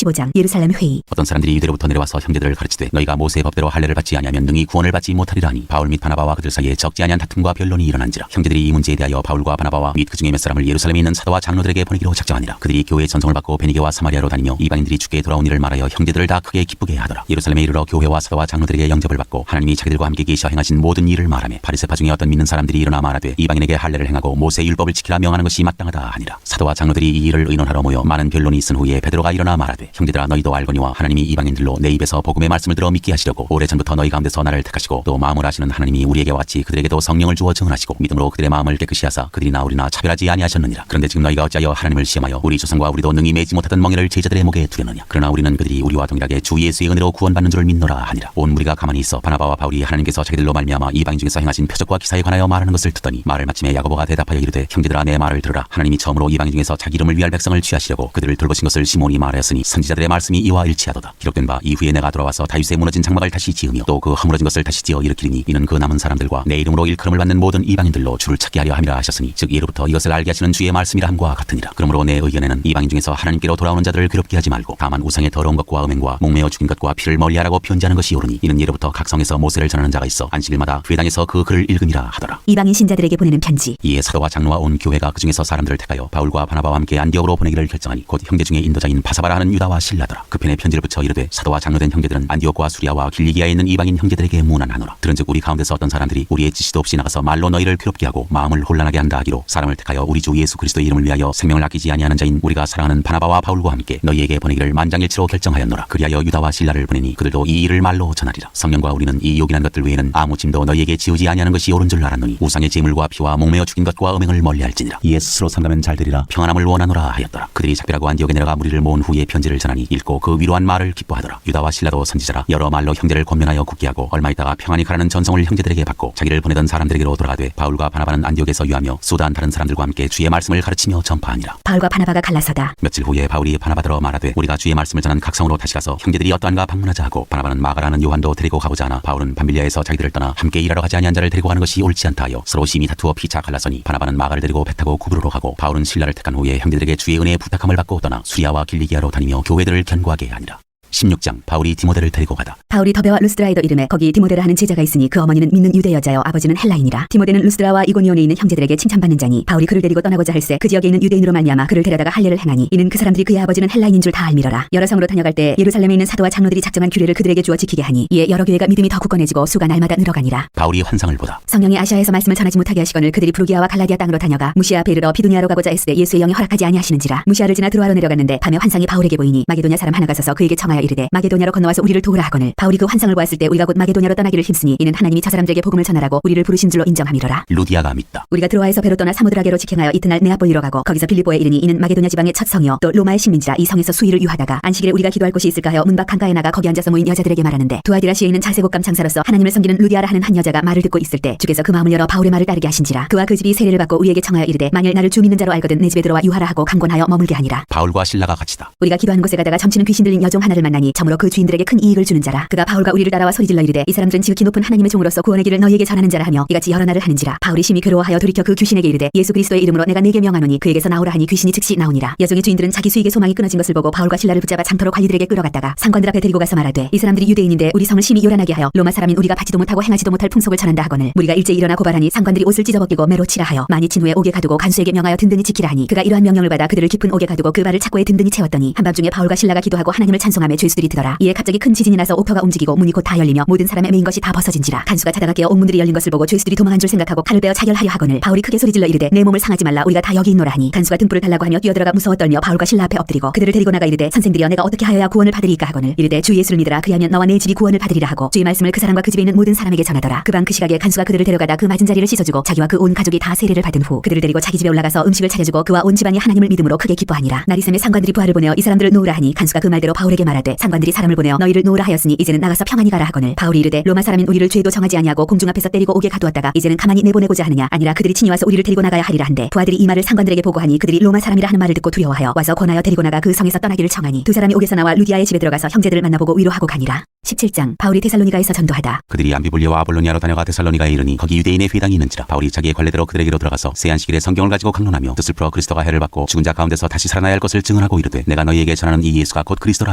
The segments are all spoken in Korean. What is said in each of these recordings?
15장 예루살렘 회의. 어떤 사람들이 유대로부터 내려와서 형제들을 가르치되 너희가 모세의 법대로 할례를 받지 아니하면 능히 구원을 받지 못하리라 하니 바울 및 바나바와 그들 사이에 적지 아니한 다툼과 변론이 일어난지라. 형제들이 이 문제에 대하여 바울과 바나바와 및 그 중에 몇 사람을 예루살렘에 있는 사도와 장로들에게 보내기로 작정하니라. 그들이 교회의 전송을 받고 베니게와 사마리아로 다니며 이방인들이 주께 돌아온 일을 말하여 형제들을 다 크게 기쁘게 하더라. 예루살렘에 이르러 교회와 사도와 장로들에게 영접을 받고 하나님이 자기들과 함께 계시어 행하신 모든 일을 말하며 바리새파 중에 어떤 믿는 사람들이 일어나 말하되 이방인에게 할례를 행하고 모세의 율법을 지키라 명하는 것이 마땅하다 하니라. 사도와 장로들이 이 일을 의논하러 모여 많은 변론이 있은 후에 베드로가 일어나 말하되 형제들아 너희도 알거니와 하나님이 이방인들로 내 입에서 복음의 말씀을 들어 믿게 하시려고 오래전부터 너희 가운데서 나를 택하시고 또 마음을 아시는 하나님이 우리에게 왔지 그들에게도 성령을 주어 증언하시고 믿음으로 그들의 마음을 깨끗이 하사 그들이나 우리나 차별하지 아니하셨느니라. 그런데 지금 너희가 어찌하여 하나님을 시험하여 우리 조상과 우리도 능히 매지 못하던 멍에를 제자들의 목에 두려느냐. 그러나 우리는 그들이 우리와 동일하게 주 예수의 은혜로 구원받는 줄을 믿노라 하니라. 온 무리가 가만히 있어 바나바와 바울이 하나님께서 자기들로 말미암아 이방인 중에서 행하신 표적과 기사에 관하여 말하는 것을 듣더니 말을 마침에 야고보가 대답하여 이르되 형제들아 내 말을 들으라. 하나님이 처음으로 이방인 중에서 자기 이름을 위할 백성을 취하시려고 그들을 돌보신 것을 시몬이 말하였으니 선지자들의 말씀이 이와 일치하도다. 기록된 바 이후에 내가 돌아와서 다윗의 무너진 장막을 다시 지으며 또 그 허물어진 것을 다시 지어 일으키리니 이는 그 남은 사람들과 내 이름으로 일컬음을 받는 모든 이방인들로 주를 찾게 하려 함이라 하셨으니 즉 예로부터 이것을 알게 하시는 주의 말씀이라 함과 같으니라. 그러므로 내 의견에는 이방인 중에서 하나님께로 돌아오는 자들을 괴롭게 하지 말고 다만 우상의 더러운 것과 음행과 목매어 죽인 것과 피를 멀리하라고 편지하는 것이 옳으니 이는 예로부터 각 성에서 모세를 전하는 자가 있어 안식일마다 회당에서 그 글을 읽음이라 하더라. 이방인 신자들에게 보내는 편지. 이에 사도와 장로와 온 교회가 그 중에서 사람들을 택하여 바울과 바나바와 함께 안디옥으로 보내기를 결정하니 곧 형제 중에 인도자인 바사바라 하는 유다와 실라더라. 그 편에 편지를 붙여 이르되 사도와 장로된 형제들은 안디옥과 수리아와 길리기아에 있는 이방인 형제들에게 문안하노라. 들은즉 우리 가운데서 어떤 사람들이 우리의 지시도 없이 나가서 말로 너희를 괴롭게 하고 마음을 혼란하게 한다 하기로 사람을 택하여 우리 주 예수 그리스도의 이름을 위하여 생명을 아끼지 아니하는 자인 우리가 사랑하는 바나바와 바울과 함께 너희에게 보내기를 만장일치로 결정하였노라. 그리하여 유다와 실라를 보내니 그들도 이 일을 말로 전하리라. 성령과 우리는 이 요긴한 것들 외에는 아무 짐도 너희에게 지우지 아니하는 것이 옳은 줄 알았노니 우상의 제물과 피와 목매어 죽인 것과 음행을 멀리할지니라. 이에 스스로 삼가면 잘 되리라 평안함을 원하노라 하였더라. 그들이 작별하고 안디옥에 내려가 무리를 모은 후에 편지를 전하니 읽고 그 위로한 말을 기뻐하더라. 유다와 실라도 선지자라 여러 말로 형제를 권면하여 굳게 하고 얼마 있다가 평안히 가라는 전성을 형제들에게 받고 자기를 보내던 사람들에게로 돌아가되 바울과 바나바는 안디옥에서 유하며 수다한 다른 사람들과 함께 주의 말씀을 가르치며 전파하니라. 바울과 바나바가 갈라서다. 며칠 후에 바울이 바나바더러 말하되 우리가 주의 말씀을 전한 각성으로 다시 가서 형제들이 어떠한가 방문하자 하고 바나바는 마가라는 요한도 데리고 가보자 하나 바울은 밤빌리아에서 자기들을 떠나 함께 일하러 가지 아니한 자를 데리고 가는 것이 옳지 않다 하여 서로 심히 다투어 피차 갈라서니 바나바는 마가를 데리고 배 타고 구브로로 가고 바울은 실라를 택한 후에 형제들에게 주의 은혜의 부탁함을 받고 떠나 수리아와 길리기아로 다니며 교회들을 견고하게 하니라. 16장 바울이 디모데를 데리고 가다. 바울이 더베와 루스드라에도 이름에 거기 디모데라 하는 제자가 있으니 그 어머니는 믿는 유대 여자여 아버지는 헬라인이라. 디모데는 루스드라와 이고니온에 있는 형제들에게 칭찬받는 자니 바울이 그를 데리고 떠나고자 할새 그 지역에 있는 유대인으로 말미암아 그를 데려다가 할례를 행하니 이는 그 사람들이 그의 아버지는 헬라인인 줄 다 알미러라. 여러 성으로 다녀갈 때 예루살렘에 있는 사도와 장로들이 작정한 규례를 그들에게 주어 지키게 하니 이에 여러 교회가 믿음이 더 굳건해지고 수가 날마다 늘어가니라. 바울이 환상을 보다. 성령이 아시아에서 말씀을 전하지 못하게 하시거늘 그들이 브루기아와 갈라디아 땅으로 다녀가 무시아 앞에 이르러 비두니아로 가고자 했을 때 예수의 영이 허락하지 아니하시는지라. 무시아를 지나 드로아로 내려갔는데 밤에 환상이 바울에게 보이니 마게도냐 사람 하나가 서서 그에게 청하여 이르되 마게도냐로 건너와서 우리를 도우라 하거늘 바울이 그 환상을 보았을 때 우리가 곧 마게도냐로 떠나기를 힘쓰니 이는 하나님이 저 사람들에게 복음을 전하라고 우리를 부르신 줄로 인정함이로라. 루디아가 믿다. 우리가 드로아에서 배로 떠나 사무드라게로 직행하여 이튿날 네아폴리로 가고 거기서 빌립보에 이르니 이는 마게도냐 지방의 첫 성이요 또 로마의 식민지라. 이 성에서 수일을 유하다가 안식일에 우리가 기도할 곳이 있을까 하여 문밖 한가에 나가 거기 앉아서 모인 여자들에게 말하는데 두아디라시에 있는 자세곡감 장사로서 하나님을 섬기는 루디아라 하는 한 여자가 말을 듣고 있을 때 주께서 그 마음을 열어 바울의 말을 따르게 하신지라. 그와 그 집이 세례를 받고 우리에게 청하여 이르되 만일 나를 주 믿는 자로 알거든 내 집에 들어와 유하라 하고 강권하여 머물게 하니라. 바울과 실라가 같이다. 우리가 기도하는 곳에 가다가 점치는 귀신 들린 여종 하나를 만나니 참으로 그 주인들에게 큰 이익을 주는 자라. 그가 바울과 우리를 따라와 소리질러 이르되 이 사람들은 지극히 높은 하나님의 종으로서 구원의 길을 너희에게 전하는 자라 하며 이같이 여러 날을 하는지라. 바울이 심히 괴로워하여 돌이켜 그 귀신에게 이르되 예수 그리스도의 이름으로 내가 네게 명하노니 그에게서 나오라 하니 귀신이 즉시 나오니라. 여종의 주인들은 자기 수익의 소망이 끊어진 것을 보고 바울과 실라를 붙잡아 장터로 관리들에게 끌어갔다가 상관들 앞에 데리고 가서 말하되 이 사람들이 유대인인데 우리 성을 심히 요란하게 하여 로마 사람인 우리가 받지도 못하고 행하지도 못할 풍속을 전한다 하거늘 우리가 일제 일어나 고발하니 상관들이 옷을 찢어벗기고 매로 치라 하여 많이 친 후에 옥에 가두고 간수에게 명하여 든든히 지키라 하니 그가 이러한 명령을 받아 그들을 깊은 옥에 가두고 그 발을 착고에 든든히 채웠더니 한밤중에 바울과 실라가 기도하고 하나님을 찬송하며 죄수들이 드더라. 이에 갑자기 큰 지진이 나서 옥터가 움직이고 문이 곧 다 열리며 모든 사람의 메인 것이 다 벗어진지라. 간수가 자다가 깨어 옥문들이 열린 것을 보고 죄수들이 도망한 줄 생각하고 칼을 베어 자결하려 하거늘 바울이 크게 소리질러 이르되 내 몸을 상하지 말라 우리가 다 여기 있노라 하니 간수가 등불을 달라고 하며 뛰어들어가 무서워 떨며 바울과 실라 앞에 엎드리고 그들을 데리고 나가 이르되 선생들이여 내가 어떻게 하여야 구원을 받으리까 하거늘 이르되 주 예수를 믿으라 그리하면 너와 내 집이 구원을 받으리라 하고 주의 말씀을 그 사람과 그 집에 있는 모든 사람에게 전하더라. 그 밤 그 시각에 간수가 그들을 데려가다 그 맞은 자리를 씻어주고 자기와 그 온 가족이 다 세례를 받은 후 그들을 데리고 자기 집에 올라가서 음식을 차려주고 그와 온 집안이 하나님을 믿음으로 크게 기뻐하니라. 나리샘의 상관들이 부하를 보내어 이 사람들을 놓으라 하니 간수가 그 말대로 바울에게 말하되 이르되 상관들이 사람을 보내어 너희를 놓으라 하였으니 이제는 나가서 평안히 가라 하거늘 바울이 이르되 로마 사람인 우리를 죄도 정하지 아니하고 공중 앞에서 때리고 오게 가두었다가 이제는 가만히 내보내고자 하느냐 아니라 그들이 친히 와서 우리를 데리고 나가야 하리라 한데 부하들이 이 말을 상관들에게 보고하니 그들이 로마 사람이라 하는 말을 듣고 두려워하여 와서 권하여 데리고 나가 그 성에서 떠나기를 청하니 두 사람이 옥에서 나와 루디아의 집에 들어가서 형제들을 만나보고 위로하고 가니라. 17장 바울이 데살로니가에서 전도하다. 그들이 암비불리와 아볼로니아로 다녀가 데살로니가에 이르니 거기 유대인의 회당이 있는지라 바울이 자기의 관례대로 그들에게로 들어가서 세안식일에 성경을 가지고 강론하며 뜻을 풀어 그리스도가 해를 받고 죽은 자 가운데서 다시 살아나야 할 것을 증언하고 이르되 내가 너희에게 전하는 이 예수가 곧 그리스도라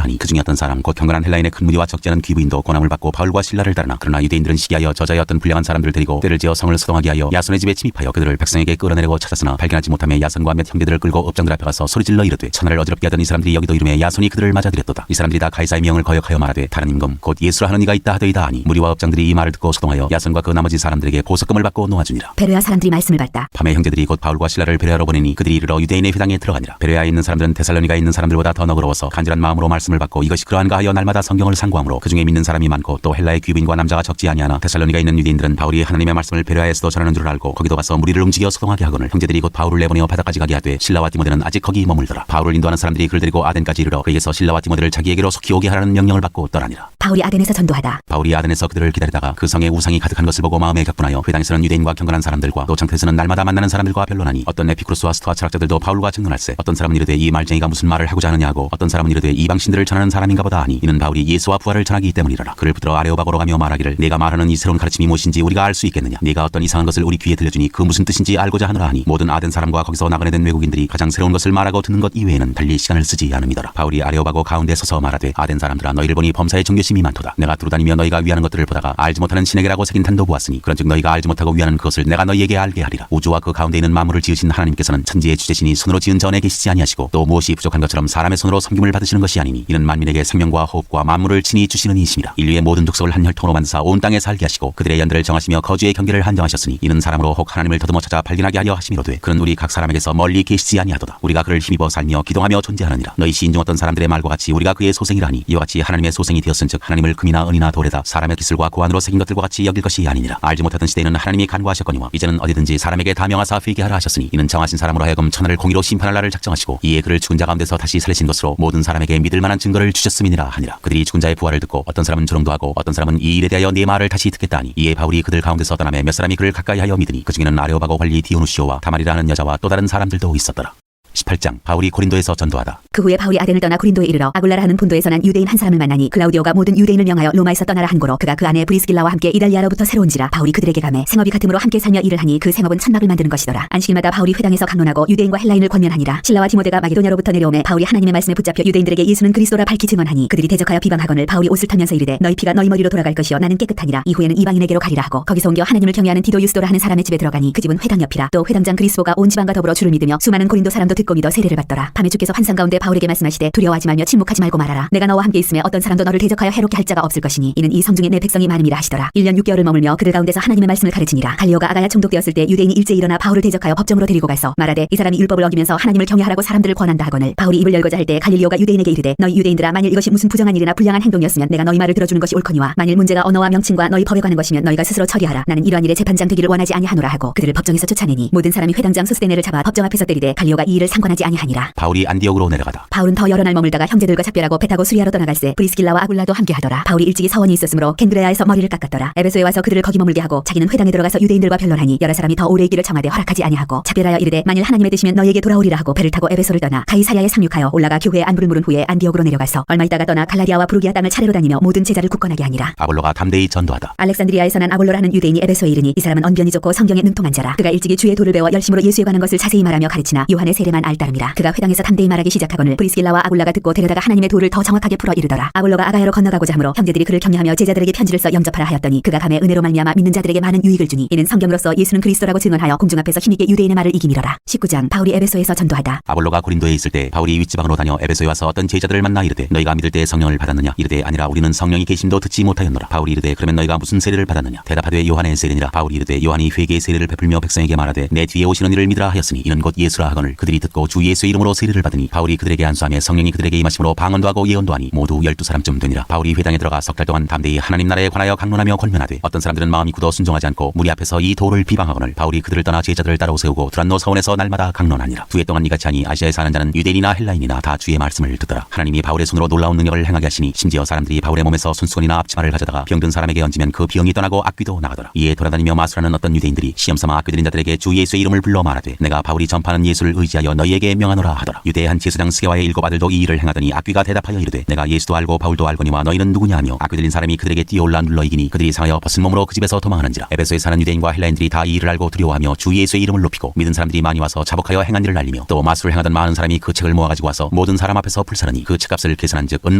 하니 그 중에 어떤 사람 곧 경건한 헬라인의 큰 무리와 적지 않은 귀부인도 권함을 받고 바울과 실라를 따르나 그러나 유대인들은 시기하여 저자의 어떤 불량한 사람들을 데리고 때를 지어 성을 소동하게 하여 야손의 집에 침입하여 그들을 백성에게 끌어내려고 찾았으나 발견하지 못하며 야손과 몇 형제들을 끌고 업장들 앞에 가서 소리질러 이르되 천하를 어지럽게 하던 이 사람들이 여기도 이름에 야손이 그들을 맞아들였도다. 이 사람들이 다 가이사의 명을 거역하여 말하되 다른 임금 곧 예수라 하는 이가 있다 하더이다 하니 무리와 업장들이 이 말을 듣고 소동하여 야손과 그 나머지 사람들에게 보석금을 받고 놓아주니라. 베레아 사람들이 말씀을 받다. 밤에 형제들이 곧 바울과 실라를 베레아로 보내니 그들이 이르러 유대인의 회당에 들어가니라. 베레아에 있는 사람들은 데살로니가에 있는 사람들보다 더 너그러워서 간절한 마음으로 말씀을 받고 이것이 그러한가 하여 날마다 성경을 상고하므로 그중에 믿는 사람이 많고 또 헬라의 귀부인과 남자가 적지 아니하나 데살로니가에 있는 유대인들은 바울이 하나님의 말씀을 베레아에서도 전하는 줄 알고 거기도 가서 무리를 움직여 소동하게 하거늘 형제들이 곧 바울을 내보내어 바다까지 가게 하되 실라와 디모데는 아직 거기 머물더라. 바울을 인도하는 사람들이 그를 데리고 아덴까지 이르러 그에게서 실라와 디모데를 자기에게로 속히 오게 하라는 명령을 받고 떠나니라. 바울이 아덴에서 전도하다. 바울이 아덴에서 그들을 기다리다가 그 성에 우상이 가득한 것을 보고 마음에 격분하여 회당에서는 유대인과 경건한 사람들과 또 장터에서는 날마다 만나는 사람들과 변론하니 어떤 에피쿠로스와 스토아 철학자들도 바울과 증론할세 어떤 사람은 이르되 이 말쟁이가 무슨 말을 하고자 하느냐 하고 어떤 사람은 이르되 이방신들을 전하는 사람인가 보다 하니 이는 바울이 예수와 부활을 전하기 때문이라라. 그를 붙들어 아레오바고로 가며 말하기를 내가 말하는 이 새로운 가르침이 무엇인지 우리가 알 수 있겠느냐. 네가 어떤 이상한 것을 우리 귀에 들려주니 그 무슨 뜻인지 알고자 하노라 하니 모든 아덴 사람과 거기서 나그네 된 외국인들이 가장 새로운 것을 말하고 듣는 것 이외에는 달리 시간을 쓰지 않음이더라. 바울이 아레오바고 가운데 서서 말하되 아덴 사람들아 너희를 보니 범사의 종교심이 많도다. 내가 두루다니며 너희가 위하는 것들을 보다가 알지 못하는 신에게라고 새긴 단도 보았으니 그런즉 너희가 알지 못하고 위하는 그것을 내가 너희에게 알게 하리라. 우주와 그 가운데 있는 만물을 지으신 하나님께서는 천지의 주제신이 손으로 지은 전에 계시지 아니하시고 또 무엇이 부족한 것처럼 사람의 손으로 섬김을 받으시는 것이 아니니 이는 만민에게 생명과 호흡과 만물을 친히 주시는 이심이라. 인류의 모든 족속을 한 혈통으로 만드사 온 땅에 살게 하시고 그들의 연대를 정하시며 거주의 경계를 한정하셨으니 이는 사람으로 혹 하나님을 더듬어 찾아 발견하게 하려 하심이로되 그는 우리 각 사람에게서 멀리 계시지 아니하도다. 우리가 그를 힘입어 살며 기동하며 존재하느니라. 너희 시인 중 어떤 사람들의 말과 같이 우리가 그의 소생이라니 이와 같이 하나님의 소생이 되었은즉 하나님을 금이나 은이나 돌에다 사람의 기술과 고안으로 새긴 것들과 같이 여길 것이 아니니라. 알지 못하던 시대에는 하나님이 간구하셨거니와 이제는 어디든지 사람에게 다 명하사 회개 하라 하셨으니 이는 정하신 사람으로 하여금 천하를 공의로 심판할 날을 작정하시고 이에 그를 죽은 자 가운데서 다시 살리신 것으로 모든 사람에게 믿을 만한 증거를 주셨음이니라 하니라. 그들이 죽은 자의 부활을 듣고 어떤 사람은 조롱도 하고 어떤 사람은 이 일에 대하여 네 말을 다시 듣겠다 하니 이에 바울이 그들 가운데서 떠나매 몇 사람이 그를 가까이 하여 믿으니 그 중에는 아레오바고 관리 디오누시오와 다말이라는 여자와 또 다른 사람들도 있었더라. 18장 바울이 고린도에서 전도하다. 그 후에 바울이 아덴을 떠나 고린도에 이르러 아굴라라 하는 본도에서 난 유대인 한 사람을 만나니 클라우디오가 모든 유대인을 명하여 로마에서 떠나라 한 고로 그가 그 아내 브리스길라와 함께 이달리아로부터 새로운지라 바울이 그들에게 가매 생업이 같음으로 함께 살며 일을 하니 그 생업은 천막을 만드는 것이더라. 안식일마다 바울이 회당에서 강론하고 유대인과 헬라인을 권면하니라. 실라와 디모데가 마게도냐로부터 내려오매 바울이 하나님의 말씀에 붙잡혀 유대인들에게 예수는 그리스도라 밝히 증언하니 그들이 대적하여 비방하거늘 바울이 옷을 털면서 이르되 너희 피가 너희 머리로 돌아갈 것이요 나는 깨끗하니라. 이후에는 이방인에게로 가리라 하고 거기서 옮겨 하나님을 경외하는 디도 유스도라 하는 사람의 집에 들어가니 그 집은 회당 옆이라. 또 회당장 그리스도가 온 지방과 더불어 주를 믿으며 수많은 고린도 사람도 듣고 믿어 세례를 받더라. 밤에 주께서 환상 가운데 바울에게 말씀하시되 두려워하지 말며 침묵하지 말고 말하라. 내가 너와 함께 있음에 어떤 사람도 너를 대적하여 해롭게 할 자가 없을 것이니 이는 이 성중에 내 백성이 많음이라 하시더라. 1년 6개월을 머물며 그들 가운데서 하나님의 말씀을 가르치니라. 갈리오가 아가야 총독되었을 때 유대인이 일제히 일어나 바울을 대적하여 법정으로 데리고 가서 말하되 이 사람이 율법을 어기면서 하나님을 경외하라고 사람들을 권한다 하거늘 바울이 입을 열고자 할 때 갈릴리오가 유대인에게 이르되 너희 유대인들아 만일 이것이 무슨 부정한 일이나 불량한 행동이었으면 내가 너희 말을 들어주는 것이 옳거니와 만일 문제가 언어와 명칭과 너희 법에 관한 것이면 너희가 스스로 처리하라. 나는 이러한 일에 재판장 되기를 원하지 아니하노라 하고 그들을 법정에서 쫓아내니 모든 사람이 회당장 소스데네를 잡아 법정 앞에서 때리되 갈리오가 이 일을 상관하지 아니하니라. 바울이 안디옥으로 내려가다. 바울은 더 여러 날 머물다가 형제들과 작별하고 배 타고 수리하러 떠나갈새 브리스길라와 아굴라도 함께하더라. 바울이 일찍이 서원이 있었으므로 켄드레아에서 머리를 깎았더라. 에베소에 와서 그들을 거기 머물게 하고 자기는 회당에 들어가서 유대인들과 변론하니 여러 사람이 더 오래 있기를 청하되 허락하지 아니하고 작별하여 이르되 만일 하나님의 뜻이면 너희에게 돌아오리라 하고 배를 타고 에베소를 떠나 가이사랴에 상륙하여 올라가 교회에 안부를 물은 후에 안디옥으로 내려가서 얼마 있다가 떠나 갈라디아와 부르기아 땅을 차례로 다니며 모든 제자를 굳건하게 하니라. 아볼로가 담대히 전도하다. 알렉산드리아에서 난 아볼로라는 유대인이 에베소에 이르니 이 사람은 언변이 좋고 성경에 능통한 자라. 그가 일찍이 주의 도를 배워 열심으로 예수에 관한 것을 자세히 말하며 가르치나 요한의 세례만 알 따름이라. 그가 회당에서 담대히 말하기 시작하거늘 브리스길라와 아굴라가 듣고 데려다가 하나님의 도를 더 정확하게 풀어 이르더라. 아볼로가 아가야로 건너가고자 하므로 형제들이 그를 격려하며 제자들에게 편지를 써 영접하라 하였더니 그가 감에 은혜로 말미암아 믿는 자들에게 많은 유익을 주니 이는 성경으로서 예수는 그리스도라고 증언하여 공중 앞에서 힘있게 유대인의 말을 이기미러라. 19장 바울이 에베소에서 전도하다. 아볼로가 고린도에 있을 때 바울이 윗지방으로 다녀 에베소에 와서 어떤 제자들을 만나 이르되 너희가 믿을 때 성령을 받았느냐 이르되 아니라 우리는 성령이 계심도 듣지 못하였노라. 바울이 이르되 그러면 너희가 무슨 세례를 받았느냐 대답하되 요한의 세례니라. 바울이 이르되 요한이 회개의 세례를 베풀며 백성에게 말하되 내 뒤에 오시는 이를 믿으라 하였으니 이는 곧 예수라 하거늘 그들이 듣고 믿고 주 예수의 이름으로 세례를 받으니 바울이 그들에게 안수하며 성령이 그들에게 임하심으로 방언도 하고 예언도 하니 모두 12사람쯤 되니라. 바울이 회당에 들어가 석 달 동안 담대히 하나님 나라에 관하여 강론하며 권면하되 어떤 사람들은 마음이 굳어 순종하지 않고 무리 앞에서 이 도를 비방하거늘 바울이 그들을 떠나 제자들을 따로 세우고 두란노 서원에서 날마다 강론하니라. 두 해 동안 이같이 하니 아시아에 사는 자는 유대인이나 헬라인이나 다 주의 말씀을 듣더라. 하나님이 바울의 손으로 놀라운 능력을 행하게 하시니 심지어 사람들이 바울의 몸에서 손수건이나 앞치마를 가져다가 병든 사람에게 얹으면 그 병이 떠나고 악귀도 나가더라. 이에 돌아다니며 마술하는 어떤 유대인들이 시험삼아 악귀 들인 자들에게 주 예수의 이름을 불러 말하되 내가 바울이 전파하는 예수를 의지하여 너희에게 명하노라 하더라. 유대의 한 제사장 스게와의 7 아들도 이 일을 행하더니 악귀가 대답하여 이르되 내가 예수도 알고 바울도 알거니와 너희는 누구냐 하며 악귀 들린 사람이 그들에게 뛰어올라 눌러 이기니 그들이 상하여 벗은 몸으로 그 집에서 도망하는지라. 에베소에 사는 유대인과 헬라인들이 다 이 일을 알고 두려워하며 주 예수의 이름을 높이고 믿은 사람들이 많이 와서 자복하여 행한 일을 알리며 또 마술을 행하던 많은 사람이 그 책을 모아가지고 와서 모든 사람 앞에서 불사르니 그 책값을 계산한즉 은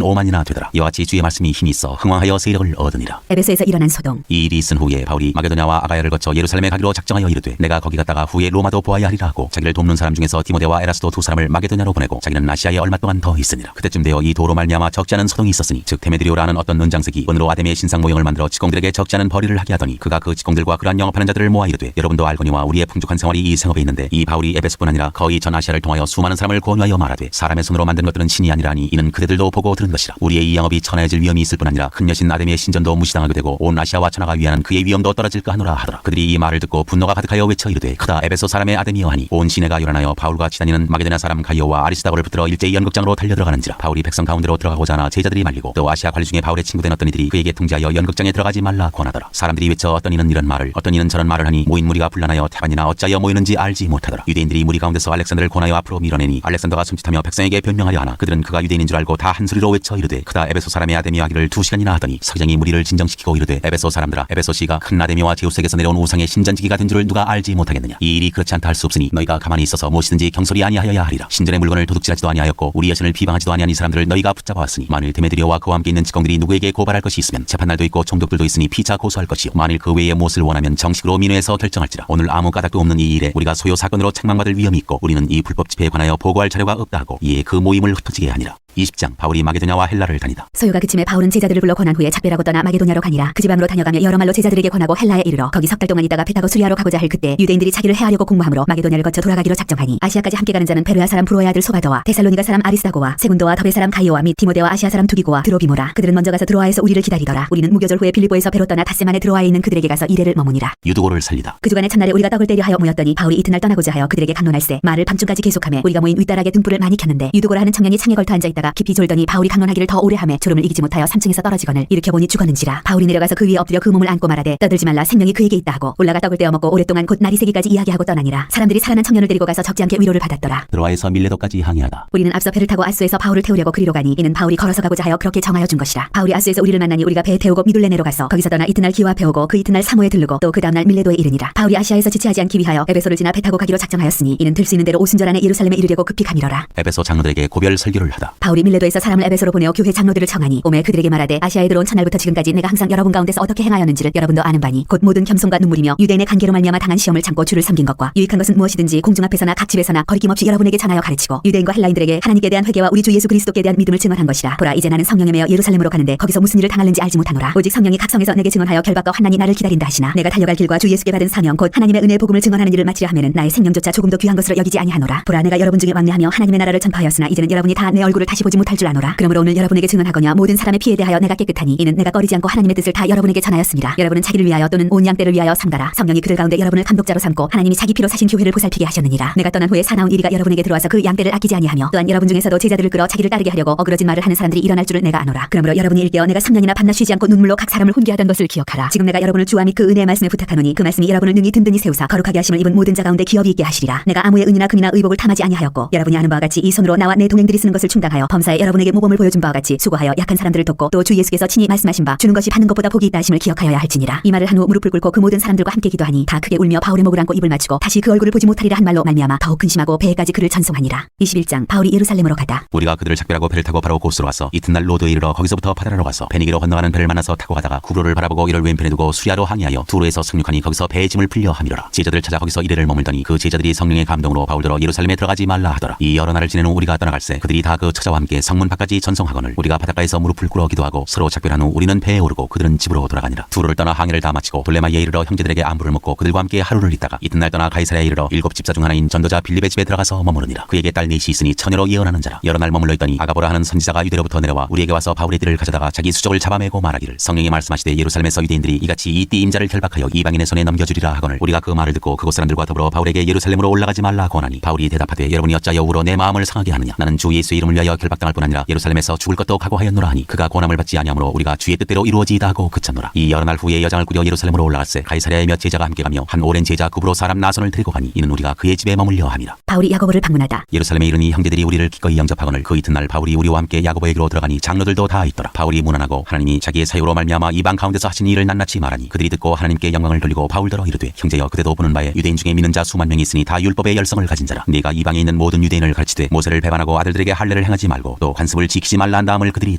5만이나 되더라. 이와 같이 주의 말씀이 힘이 있어 흥왕하여 세력을 얻으니라. 에베소에서 일어난 소동. 이 일이 있은 후에 바울이 마게도냐와 아가야를 거쳐 예루살렘에 가기로 작정하여 이르되 내가 거기 갔다가 후에 로마도 보아야 하리라 하고 자기를 돕는 사람 중에서 디모데와 에라스도 2 사람을 마게도냐로 보내고 자기는 아시아에 얼마 동안 더 있으니라. 그때쯤 되어 이 도로 말미암아 적지 않은 소동이 있었으니 즉 데메드리오라는 어떤 은장색이 은으로 아데미의 신상 모형을 만들어 직공들에게 적지 않은 벌이를 하게 하더니 그가 그 직공들과 그러한 영업하는 자들을 모아 이르되 여러분도 알거니와 우리의 풍족한 생활이 이 생업에 있는데 이 바울이 에베소뿐 아니라 거의 전 아시아를 통하여 수많은 사람을 권유하여 말하되 사람의 손으로 만든 것들은 신이 아니라니 이는 그대들도 보고 들은 것이라. 우리의 이 영업이 천하해질 위험이 있을 뿐 아니라 큰 여신 아데미의 신전도 무시당하게 되고 온 아시아와 천하가 위하는 그의 위험도 떨어질까 하노라 하더라. 그들이 이 말을 듣고 분노가 가득하여 외쳐 이르되 크다 에베소 사람의 아데미여 하니 온 시내가 요란하여 바울과 치다니는 마게도냐 사람 가이오와 아리스다고를 붙들어 일제히 연극장으로 달려들어가는지라. 바울이 백성 가운데로 들어가고자 하나 제자들이 말리고 또 아시아 관리 중에 바울의 친구된 어떤 이들이 그에게 통지하여 연극장에 들어가지 말라 권하더라. 사람들이 외쳐 어떤 이는 이런 말을 어떤 이는 저런 말을 하니 모인 무리가 분란하여 태반이나 어찌하여 모이는지 알지 못하더라. 유대인들이 무리 가운데서 알렉산더를 권하여 앞으로 밀어내니 알렉산더가 숨짓하며 백성에게 변명하려 하나 그들은 그가 유대인인 줄 알고 다 한 소리로 외쳐 이르되 크다 에베소 사람의 아데미 하기를 2시간이나 하더니 서기장이 무리를 진정시키고 이르되 에베소 사람들아 에베소시가 큰 아데미와 제우스에게서 내려온 우상의 신전지기가 된 줄을 누가 알지 못하겠느냐. 이 일이 그렇지 않다 할 수 없으니 너희가 가만히 있어서 무엇이든지 경솔히 아니하여야 하리라. 신전의 물건을 도둑질하지도 아니하였고 우리 여신을 비방하지도 아니한 이 사람들을 너희가 붙잡아왔으니 만일 데메드리오와 그와 함께 있는 직공들이 누구에게 고발할 것이 있으면 재판날도 있고 총독들도 있으니 피차 고소할 것이요 만일 그 외에 무엇을 원하면 정식으로 민회에서 결정할지라. 오늘 아무 까닭도 없는 이 일에 우리가 소요 사건으로 책망받을 위험이 있고 우리는 이 불법 집회에 관하여 보고할 자료가 없다 하고 이에 그 모임을 흩어지게 하니라. 20장 바울이 마게도냐와 헬라를 다니다. 소요가 그침에 바울은 제자들을 불러 권한 후에 작별하고 떠나 마게도냐로 가니라. 그 지방으로 다녀가며 여러 말로 제자들에게 권하고 헬라에 이르러 거기 석 달 동안 있다가 배 타고 수리하러 가고자 할 그때 유대인들이 자기를 해하려고 공모함으로 마게도냐를 거쳐 돌아가기로 작정하니 아시아까지 함께 가는 자는 베르야 사람 브로의 아들 소바더와 데살로니가 사람 아리스다고와 세군도와 더베 사람 가이오와 및 디모데와 아시아 사람 두기고와 드로비모라. 그들은 먼저 가서 드로아에서 우리를 기다리더라. 우리는 무교절 후에 빌립보에서 배로 떠나 닷새만에 드로아에 있는 그들에게 가서 이레를 머무니라. 유두고를 살리다. 그 주간에 첫날에 우리가 떡을 떼려 하여 모였더니 바울이 이튿날 떠나고자 하여 그들에게 강론할세 말을 밤중까지 계속하며 우리가 모인 윗다락에 등불을 많이 켰는데 유두고라 하는 청년이 창에 걸터 앉아있다가 깊이 졸더니 바울이 강론하기를 더 오래 하며 졸음을 이기지 못하여 3층에서 떨어지거늘 일으켜보니 죽었는지라. 바울이 내려가서 그 위에 엎드려 그 몸을 안고 말하되 떠들지 말라 생명이 그에게 있다 하고 올라가 떡을 떼어 먹고 오랫동안 곧 날이 새기까지 이야기하고 떠나니라. 사람들이 살아난 청년을 데리고 가서 적지 않게 위로를 받았더라. 드로아에서 밀레도까지 항해하다. 우리는 앞서 배를 타고 아수에서 바울을 태우려고 그리로 가니 이는 바울이 걸어서 가고자 하여 그렇게 정하여 준 것이라. 바울이 아수에서 우리를 만나니 우리가 배에 태우고 미둘레네로 가서 거기서 떠나 이튿날 기와 배우고 그 이튿날 사모에 들르고 또 그 다음날 밀레도에 이르니라. 바울이 아시아에서 지체하지 않기 위하여 에베소를 지나 배 타고 가기로 작정하였으니 이는 들 수 있는 대로 오순절 안에 예루살렘에 이르려고 급히 가미러라. 에베소 장로들에게 고별 설교를 하다. 바울이 밀레도에서 사람을 에베소로 보내어 교회 장로들을 청하니 오매 그들에게 말하되 아시아에 들어온 첫날부터 지금까지 내가 항상 여러분 가운데서 어떻게 행하였는지를 여러분도 아는 바니 곧 모든 겸손과 눈물이며 유대인의 관계로 말미암아 당한 시험을 참고 주를 섬긴 것과 유익한 것은 무엇이든지 공중 앞에서나 각 집에서나 거리낌 없이 여러분에게 전하여 가르치고 유대인과 헬라인들에게 하나님께 대한 회개와 우리 주 예수 그리스도께 대한 믿음을 증언한 것이라. 보라 이제 나는 성령에 매여 예루살렘으로 가는데 거기서 무슨 일을 당할는지 알지 못하노라. 오직 성령이 각 성에서 내게 증언하여 결박과 환난이 나를 기다린다 하시나 내가 달려갈 길과 주 예수께 받은 사명 곧 하나님의 은혜의 복음을 증언하는 일을 마치려 하면은 나의 생명조차 조금도 귀한 것으로 여기지 아니하노라. 보라 내가 여러분 중에 왕래하며 하나님의 나라를 전파하였으나 이제는 여러분이 다 내 얼굴을 다시 보지 못할 줄 아노라. 그러므로 오늘 여러분에게 증언하거냐 모든 사람의 피에 대하여 내가 깨끗하니 이는 내가 꺼리지 않고 하나님의 뜻을 다 여러분에게 전하였습니다. 여러분은 자기를 위하여 또는 온 양떼를 위하여 삼가라. 성령이 그들 가운데 여러분을 감독자로 삼고 하나님이 자기 피로 사신 교회를 보살피게 하셨느니라. 내가 떠난 후에 사나운 이리가 여러분에게 들어와서 그 양떼를 아끼지 아니하며 또한 여러분 중에서도 제자들을 끌어 자기를 따르게 하려고 어그러진 말을 하는 사람들이 일어날 줄을 내가 아노라. 그러므로 여러분이 일깨어 내가 3년이나 밤낮 쉬지 않고 눈물로 각 사람을 훈계하던 것을 기억하라. 지금 내가 여러분을 주와 및 그 은혜의 말씀에 부탁하노니 그 말씀이 여러분을 능히 든든히 세우사 거룩하게 하심을 입은 모든 자 가운데 기업이 있게 하시리라. 내가 아무의 은이나 금이나 의복을 탐하지 아니하였고 여러분이 아는 바와 같이 이 손으로 나와 내 동행들이 쓰는 것을 충당하여 범사에 여러분에게 모범을 보여준 바와 같이 수고하여 약한 사람들을 돕고 또 주 예수께서 친히 말씀하신 바 주는 것이 받는 것보다 복이 있다 하심을 기억하여야 할지니라. 이 말을 한 후 무릎을 꿇고 그 모든 사람들과 함께 기도하니 다 크게 울며 바울의 목을 안고 입을 맞추고 다시 그 얼굴을 보지 못하리라 한 말로 말미암아 더욱 근심하고 배에까지 그를 전송하니라. 21장 바울이 예루살렘으로 가다. 우리가 그들을 작별하고 배를 타고 바로 고스로 와서 이튿날 로드에 이르러 거기서부터 파다라로 가서 베니게로 건너가는 배를 만나서 타고 가다가 구로를 바라보고 이를 왼편에 두고 수리아로 항해하여 두로에서 상륙하니 거기서 배의 짐을 빌려 함이로라. 제자들 찾아 거기서 이래를 머물더니 그 제자들이 성령의 감동으로 바울더러 예루살렘에 들어가지 말라 하더라. 이 여러 날을 지낸 후 우리가 떠나갈새 그들이 다 그 찾아와 군사와 함께 성문 밖까지 전송하거늘 우리가 바닷가에서 무릎을 꿇어 기도하고 서로 작별한 후 우리는 배에 오르고 그들은 집으로 돌아가니라. 두로를 떠나 항해를 다 마치고 돌레마이에 이르러 형제들에게 안부를 묻고 그들과 함께 하루를 있다가 이튿날 떠나 가이사랴에 이르러 7 집사 중 하나인 전도자 빌립의 집에 들어가서 머무르니라. 그에게 딸 넷이 있으니 처녀로 예언하는 자라. 여러 날 머물러 있더니 아가보라 하는 선지자가 유대로부터 내려와 우리에게 와서 바울의 띠를 가져다가 자기 수족을 잡아매고 말하기를 성령이 말씀하시되 예루살렘에서 유대인들이 이같이 이 띠 임자를 결박하여 이방인의 손에 넘겨주리라 하거늘 우리가 그 말을 듣고 그곳 사람들과 더불어 바울에게 예루살렘으로 올라가지 말라 권하니 바울이 대답하되 여러분이 어찌하여 우로 내 마음을 상하게 하느냐. 나는 주 예수의 이름을 위하여 결박당할 뿐 아니라 예루살렘에서 죽을 것도 각오하였노라 하니 그가 고난을 받지 아니하므로 우리가 주의 뜻대로 이루어지이다 하고 그쳤노라. 이 여러 날 후에 여장을 꾸려 예루살렘으로 올라갔세. 가이사랴에 몇 제자가 함께 가며 한 오랜 제자 구브로 사람 나손을 데리고 가니 이는 우리가 그의 집에 머물려 함이라. 바울이 야고보를 방문하다. 예루살렘에 이르니 형제들이 우리를 기꺼이 영접하거늘 그 이튿날 바울이 우리와 함께 야고보에게로 들어가니 장로들도 다 있더라. 바울이 문안하고 하나님이 자기의 사유로 말미암아 이방 가운데서 하신 일을 낱낱이 말하니 그들이 듣고 하나님께 영광을 돌리고 바울더러 이르되 형제여 그대도 보는 바에 유대인 중에 믿는 자 수만 명이 있으니 다 율법의 열성을 가진 자라. 네가 이방에 있는 모든 유대인을 가르치되 모세를 배반하고 아들들에게 할례를 행하지 말고 또 관습을 지키지 말라 한 다음을 그들이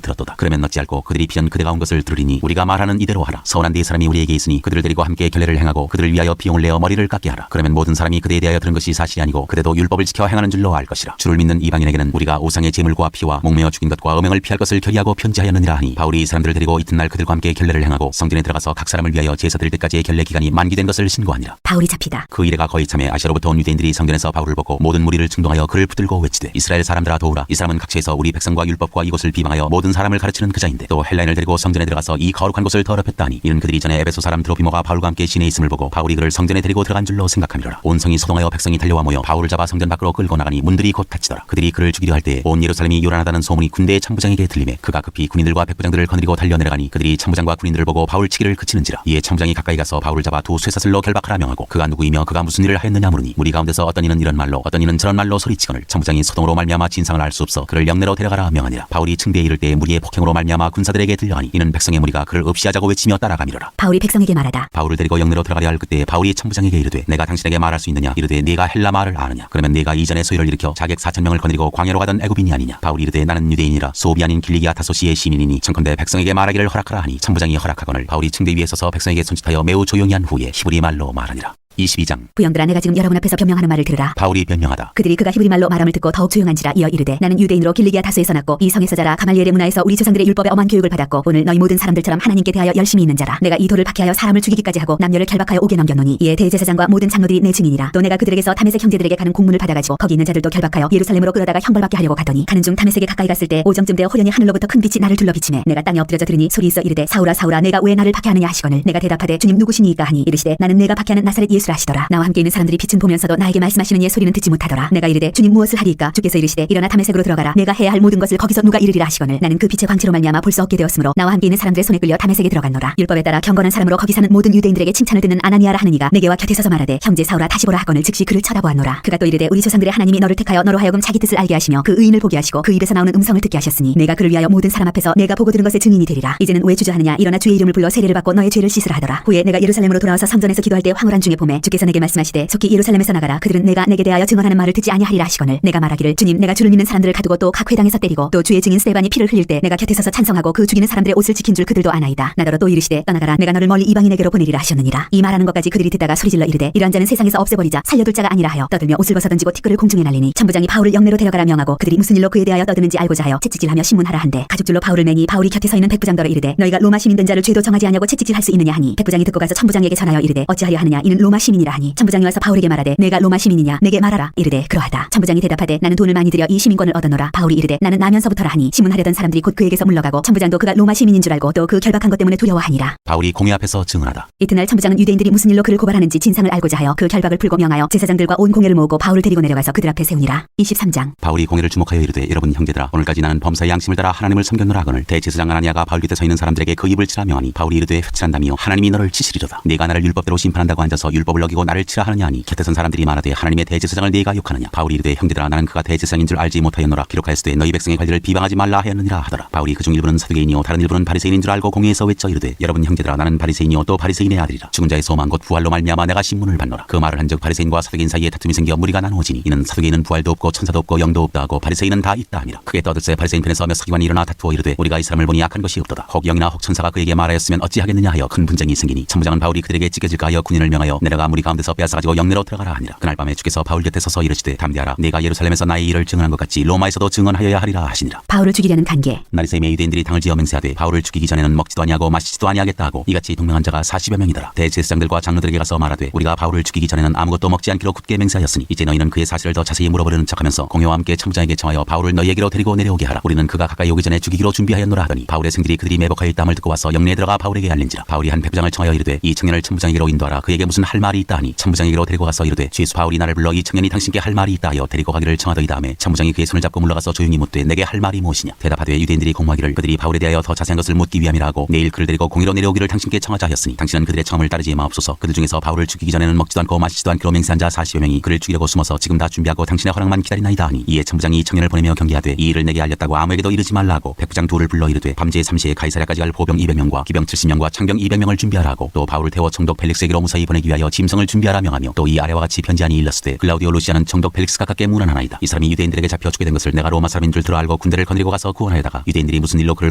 들었도다. 그러면 어찌할꼬 그들이 비전 그대가 온 것을 들으리니 우리가 말하는 이대로 하라. 서운한 네 사람이 우리에게 있으니 그들을 데리고 함께 결례를 행하고 그들을 위하여 비용을 내어 머리를 깎게 하라. 그러면 모든 사람이 그대에 대하여 들은 것이 사실이 아니고 그대도 율법을 지켜 행하는 줄로 알 것이라. 주를 믿는 이방인에게는 우리가 우상의 제물과 피와 목매어 죽인 것과 음행을 피할 것을 결의하고 편지하였느니라 하니 바울이 이 사람들을 데리고 이튿날 그들과 함께 결례를 행하고 성전에 들어가서 각 사람을 위하여 제사 드릴 때까지의 결례 기간이 만기된 것을 신고하니라. 바울이 잡히다. 그 일에가 거의 참에 아시아로부터 온 유대인들이 성전에서 바울을 보고 모든 무리를 충동하여 그를 붙들고 외치되 이스라엘 사람들아 도우라. 이 사람은 각처에서 우리 백성과 율법과 이곳을 비방하여 모든 사람을 가르치는 그자인데 또 헬라인을 데리고 성전에 들어가서 이 거룩한 곳을 더럽혔다 하니 이는 그들이 전에 에베소 사람 드로피모가 바울과 함께 시내에 있음을 보고 바울이 그를 성전에 데리고 들어간 줄로 생각함이로라. 온 성이 소동하여 백성이 달려와 모여 바울을 잡아 성전 밖으로 끌고 나가니 문들이 곧 닫히더라. 그들이 그를 죽이려 할 때에 온 예루살렘이 요란하다는 소문이 군대의 참부장에게 들리매 그가 급히 군인들과 백부장들을 거느리고 달려내려가니 그들이 참부장과 군인들을 보고 바울 치기를 그치는지라. 이에 참부장이 가까이 가서 바울을 잡아 두 쇠사슬로 결박하라 명하고 그가 누구이며 그가 무슨 일을 하였느냐 물으니 무리 가운데서 어떤 이는 이런 말로 어떤 이는 저런 말로 소리치거늘 참부장이 소동으로 말미암아 진상을 알 수 없어 그를 영내로 데려가라 명하니라. 바울이 층대에 이를 때에 무리의 폭행으로 말미암아 군사들에게 들려하니 이는 백성의 무리가 그를 없이하자고 외치며 따라가미로라. 바울이 백성에게 말하다. 바울을 데리고 영내로 들어가려 할 그때 바울이 참부장에게 이르되 내가 당신에게 말할 수 있느냐. 이르되 네가 헬라 말을 아느냐. 그러면 네가 이전에 소요를 일으켜 자객 4,000명을 거느리고 광야로 가던 애굽인이 아니냐. 바울이 이르되 나는 유대인이라 수옵이 아닌 길리기아 타소시의 시민이니 청컨대 백성에게 말하기를 허락하라 하니 참부장이 허락하거늘 바울이 층대 위에 서서 백성에게 손짓하여 매우 조용히 한 후에 히브리 말로 말하니라. 22장 부영들아 내가 지금 여러분 앞에서 변명하는 말을 들으라. 바울이 변명하다. 그들이 그가 히브리 말로 말함을 듣고 더욱 조용한지라. 이어 이르되 나는 유대인으로 길리기아 다소에서 났고 이 성에서 자라 가말리엘의 문화에서 우리 조상들의 율법에 엄한 교육을 받았고 오늘 너희 모든 사람들처럼 하나님께 대하여 열심히 있는 자라. 내가 이 돌을 박해하여 사람을 죽이기까지 하고 남녀를 결박하여 옥에 넘겼노니 이에 대제사장과 모든 장로들이 내 증인이라. 또 내가 그들에게서 다메섹 형제들에게 가는 공문을 받아가지고 거기 있는 자들도 결박하여 예루살렘으로 끌어다가 형벌받게 하려고 가더니 가는 중 다메섹에 가까이 갔을 때 오정쯤 되어 호련히 하늘로부터 큰 빛이 나를 둘러 비치매 내가 땅에 엎드려져 들으니 소리 있어 이르되 사울아 사울아 내가 왜 나를 박해하느냐 하시거늘 내가 대답하되 주님 누구시니이까 하니 이르시되 나는 내가 박해하는 나사렛 예수라 하시더라. 나와 함께 있는 사람들이 빛은 보면서도 나에게 말씀하시는 이의 소리는 듣지 못하더라. 내가 이르되 주님 무엇을 하리이까. 주께서 이르시되 일어나 다메섹으로 들어가라. 내가 해야 할 모든 것을 거기서 누가 이르리라 하시거늘 나는 그 빛의 광채로 말미암아 볼 수 없게 되었으므로 나와 함께 있는 사람들의 손에 끌려 다메섹에 들어갔노라. 율법에 따라 경건한 사람으로 거기 사는 모든 유대인들에게 칭찬을 듣는 아나니아라 하는 이가 내게와 곁에 서서 말하되 형제 사울아 다시 보라 하거늘 즉시 그를 쳐다보았노라. 그가 또 이르되 우리 조상들의 하나님이 너를 택하여 너로 하여금 자기 뜻을 알게 하시며 그 의인을 보게 하시고 그 입에서 나오는 음성을 듣게 하셨으니 내가 그를 위하여 모든 사람 앞에서 내가 보고 들은 것의 증인이 되리라. 이제는 왜 주저하느냐. 일어나 주의 이름을 불러 세례를 받고 너의 죄를 씻으라 하더라. 후에 내가 예루살렘으로 돌아와서 성전에서 기도할 때 황홀한 중에 봄에 주께서 내게 말씀하시되 속히 예루살렘에서 나가라. 그들은 내가 내게 대하여 증언하는 말을 듣지 아니하리라 하시거늘 내가 말하기를 주님 내가 주를 믿는 사람들을 가두고 또 각 회당에서 때리고 또 주의 증인 스데반이 피를 흘릴 때 내가 곁에 서서 찬성하고 그 죽이는 사람들의 옷을 지킨 줄 그들도 아나이다. 나더러 또 이르시되 떠나가라. 내가 너를 멀리 이방인에게로 보내리라 하셨느니라. 이 말하는 것까지 그들이 듣다가 소리질러 이르되 이러한 자는 세상에서 없애버리자 살려둘 자가 아니라 하여 떠들며 옷을 벗어 던지고 티끌을 공중에 날리니 천부장이 바울을 영내로 데려가라 명하고 그들이 무슨 일로 그에 대하여 떠드는지 알고자 하여 채찍질하며 신문하라 한데 가죽줄로 바울을 매니 바울이 곁에 서 있는 백부장더러 이르되 너희가 로마 시민 된 자를 죄도 정하지 아니하고 채찍질할 수 있느냐 하니 백부장이 듣고 가서 천부장에게 전하여 이르되 어찌하려 하느냐 이는 로마 시민이라 하니 천부장이 와서 바울에게 말하되 내가 로마 시민이냐 내게 말하라. 이르되 그러하다. 천부장이 대답하되 나는 돈을 많이 들여 이 시민권을 얻어노라. 바울이 이르되 나는 나면서부터라 하니 신문하려던 사람들이 곧 그에게서 물러가고 천부장도 그가 로마 시민인 줄 알고 또 그 결박한 것 때문에 두려워하니라. 바울이 공회 앞에서 증언하다. 이튿날 천부장은 유대인들이 무슨 일로 그를 고발하는지 진상을 알고자 하여 그 결박을 풀고 명하여 제사장들과 온 공회를 모으고 바울을 데리고 내려가서 그들 앞에 세우니라. 23장 바울이 공회를 주목하여 이르되 여러분 형제들아 오늘까지 나는 범사의 양심을 따라 하나님을 섬겼노라 하거늘 대제사장 아나니아가 바울 곁에 서 있는 사람들에게 그 입을 치라 명하니 바울이 이르되 회칠한다며 하나님이 너를 치시리로다. 네가 나를 율법대로 심판한다고 앉아서 율법을 어기고 나를 치라 하느냐 하니 곁에 선 사람들이 말하되 하나님의 대제사장을 네가 욕하느냐. 바울이 이르되 형제들아 나는 그가 대제사장인 줄 알지 못하였노라. 기록하였으되 너희 백성의 관리를 비방하지 말라 하였느니라 하더라. 바울이 그중 일부는 사두개인이요 다른 일부는 바리새인인 줄 알고 공회에서 외쳐 이르되 여러분 형제들아 나는 바리새인이요 또 바리새인의 아들이라. 죽은 자의 소망 곧 부활로 말미암아 내가 신문을 받노라. 그 말을 한즉 바리새인과 사두개인 사이에 다툼이 생겨 무리가 나누어지니 이는 사두개인은 부활도 없고 천사도 없고 영도 없다 하고 바리새인은 다 있다 함이라. 크게 떠들새 바리새인 편에서 몇 서기관이 일어나 다투어 이르되 우리가 이 사람을 보니 악한 것이 없도다. 혹 영이나 혹 천사가 그에게 말하였으면 어찌하겠느냐 하여 큰 분쟁이 생기니 천부장은 바울이 그들에게 찢겨질까 하여 군인을 명하여 내려가 내가 무리 가운데서 빼앗아가지고 영내로 들어가라 하니라. 그날 밤에 주께서 바울 곁에 서서 이르시되 담대하라. 내가 예루살렘에서 나의 일을 증언한 것 같이 로마에서도 증언하여야 하리라 하시니라. 바울을 죽이려는 관계. 나리새임의 유대인들이 당을 지어 맹세하되 바울을 죽이기 전에는 먹지도 아니하고 마시지도 아니하겠다 하고 이같이 동맹한 자가 40여 명이더라. 대제사장들과 장로들에게 가서 말하되 우리가 바울을 죽이기 전에는 아무것도 먹지 않기로 굳게 맹세하였으니 이제 너희는 그의 사실을 더 자세히 물어보려는 척하면서 공회와 함께 참부장에게 청하여 바울을 너희에게로 데리고 내려오게 하라. 우리는 그가 가까이 오기 전에 죽이기로 준비하였노라 하더니 바울의 생들이 그들이 매복하여 있다함을 듣고 와서 영내에 들어가 바울에게 알린지라. 바울이 한 백부장을 청하여 이르되 이 청년을 참부장에게로 인도하라. 그에게 무슨 할 말이 있다 하니 참부장에게로 데리고 가서 이르되 죄수 바울이 나를 불러 이 청년이 당신께 할 말이 있다 하여 데리고 가기를 청하더이. 다음에 참부장이 그의 손을 잡고 물러가서 조용히 묻되 내게 할 말이 무엇이냐. 대답하되 유대인들이 공모하기를 그들이 바울에 대하여 더 자세한 것을 묻기 위함이라 하고 내일 그를 데리고 공의로 내려오기를 당신께 청하자 하였으니 당신은 그들의 청함을 따르지 마옵소서. 그들 중에서 바울을 죽이기 전에는 먹지도 않고 마시지도 않기로 맹세한 자 40여 명이 그를 죽이려고 숨어서 지금 다 준비하고 당신의 허락만 기다리나이다 하니 이에 참부장이 이 청년을 보내며 경계하되 이 일을 내게 알렸다고 아무에게도 이르지 말라 하고 백부장 둘을 불러 이르되 밤제 3시에 가이사랴까지 갈 보병 200명과 기병 70명과 창병 200명을 준비하라 하고 또 바울을 태워 총독 펠릭스에게로 무사히 보내기 위하여 짐승을 준비하라 명하며 또 이 아래와 같이 편지하니 일렀으되 글라우디오 루시아는 총독 펠릭스가 가깝게 문안하나이다. 이 사람이 유대인들에게 잡혀 죽게 된 것을 내가 로마 사람인 줄 들어 알고 군대를 거느리고 가서 구원하여다가 유대인들이 무슨 일로 그를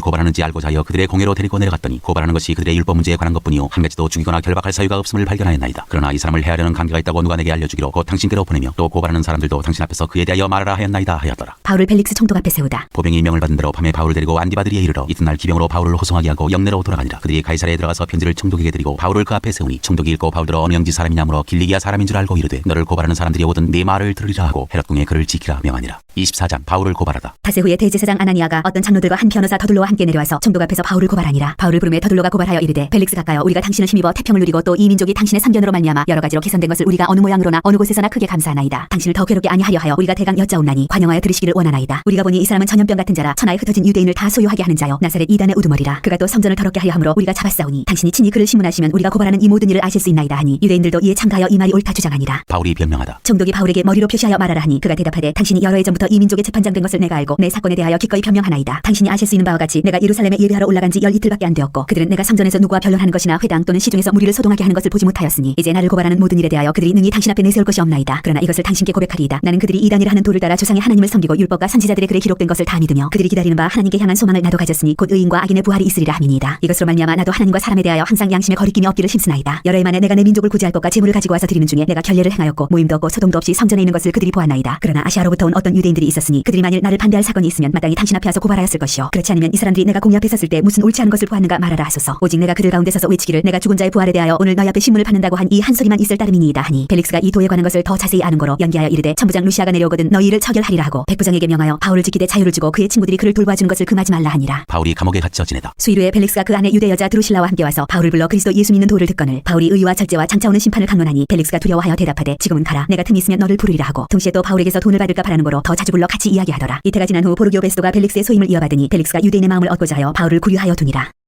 고발하는지 알고자 하여 그들의 공회로 데리고 내려갔더니 고발하는 것이 그들의 율법 문제에 관한 것뿐이요 한 가지도 죽이거나 결박할 사유가 없음을 발견하였나이다. 그러나 이 사람을 해하려는 관계가 있다고 누가 내게 알려주기로 곧 당신께로 보내며 또 고발하는 사람들도 당신 앞에서 그에 대하여 말하라 하였나이다 하였더라. 바울을 펠릭스 총독 앞에 세우다. 보병이 명을 받은 대로 밤에 바울을 데리고 안디바드리에 이르러 이튿날 기병으로 바울을 호송하게 하고 영내로 돌아가니라. 그들이 가이사랴에 들어가서 편지를 총독에게 드리고 바울을 그 앞에 세우니 총독이 읽고 바울들어 어느 영지 사람이냐므로 길리기아 사람인 줄 알고 이르되 너를 고발하는 사람들이 오든 네 말을 들으리라 하고 헤롯궁에 그를 지키라 명하니라. 24장 바울을 고발하다. 닷새 후에 대제사장 아나니아가 어떤 장로들과 한 변호사 더둘로와 함께 내려와서 총독 앞에서 바울을 고발하니라. 바울을 부르매 더둘로가 고발하여 이르되 펠릭스 가까여 우리가 당신을 힘입어 태평을 누리고 또 이 민족이 당신의 선견으로 말미암아 여러 가지로 개선된 것을 우리가 어느 모양으로나 어느 곳에서나 크게 감사하나이다. 당신을 더 괴롭게 아니하려 하여 우리가 대강 여짜옵나니 관용하여 들으시기를 원하나이다. 우리가 보니 이 사람은 전염병 같은 자라 천하에 흩어진 유대인을 다 소유하게 하는 자요 나사렛 이단의 우두머리라. 그가 또 성전을 더럽게 하려 함으로 우리가 잡았사오니 당신이 친히 그를 신문하시면 우리가 고발하는 이 모든 일을 아실 수 있나이다 하니 유대인들도 이에 참가하여 이 말이 옳다 주장하니라. 바울이 변명하다. 총독이 바울에게 머리로 표시하여 말하라 하니 그가 대답하되 당신이 여러 해 전부터 이 민족의 재판장 된 것을 내가 알고 내 사건에 대하여 기꺼이 변명하나이다. 당신이 아실 수 있는 바와 같이 내가 예루살렘에 예배하러 올라간 지 10이틀밖에 안 되었고 그들은 내가 성전에서 누구와 변론하는 것이나 회당 또는 시중에서 무리를 소동하게 하는 것을 보지 못하였으니 이제 나를 고발하는 모든 일에 대하여 그들이 능히 당신 앞에 내세울 것이 없나이다. 그러나 이것을 당신께 고백하리이다. 나는 그들이 이단이라 하는 도를 따라 조상의 하나님을 섬기고 율법과 선지자들의 글에 기록된 것을 다 믿으며 그들이 기다리는 바 하나님께 향한 소망을 나도 가졌으니 곧 의인과 악인의 부활이 있으리라 함이니이다. 이것으로 말미암아 나도 하나님과 사람에 대하여 항상 양심에 거리낌이 없기를 힘쓰나이다. 여러 해 만에 내가 내 민족을 구제할 것과 재물을 가지고 와서 드리는 중에 내가 결례를 행하였고 모임도 없고 소동도 없이 성전에 있는 것을 그들이 보았나이다. 그러나 아시아로부터 온 어떤 유대인들이 있었으니 그들이 만일 나를 반대할 사건이 있으면 마땅히 당신 앞에 와서 고발하였을 것이요 그렇지 않으면 이 사람들이 내가 공의 앞에 섰을 때 무슨 옳지 않은 것을 보았는가 말하라 하소서. 오직 내가 그들 가운데 서서 외치기를 내가 죽은 자의 부활에 대하여 오늘 너희 앞에 신문을 받는다고 한 이 한 소리만 있을 따름이니이다 하니 펠릭스가 이 도에 관한 것을 더 자세히 아는 거로 연기하여 이르되 천부장 루시아가 내려오거든 너희 일을 처결하리라 하고 백부장에게 명하여 바울을 지키되 자유를 주고 그의 친구들이 그를 돌봐주는 것을 금하지 말라 하니라. 바울이 감옥에 갇혀 지내다. 수일후에 펠릭스가 그 안에 유대 여자 드루실라와 함께 와서 바울을 불러 그리스도 예수 믿는 도를 듣거늘 바울이 의와 절제와 장차 오는 심판을 강론하니 펠릭스가 두려워하여 대답하되 지금은 가라 내가 틈이 있으면 너를 부르리라 하고 동시에 또 바울에게서 돈을 받을까 바라는 거로 더 자주 불러 같이 이야기하더라. 이태가 지난 후 보르기오 베스도가 펠릭스의 소임을 이어받으니 펠릭스가 유대인의 마음을 얻고자 하여 바울을 구류하여 두니라.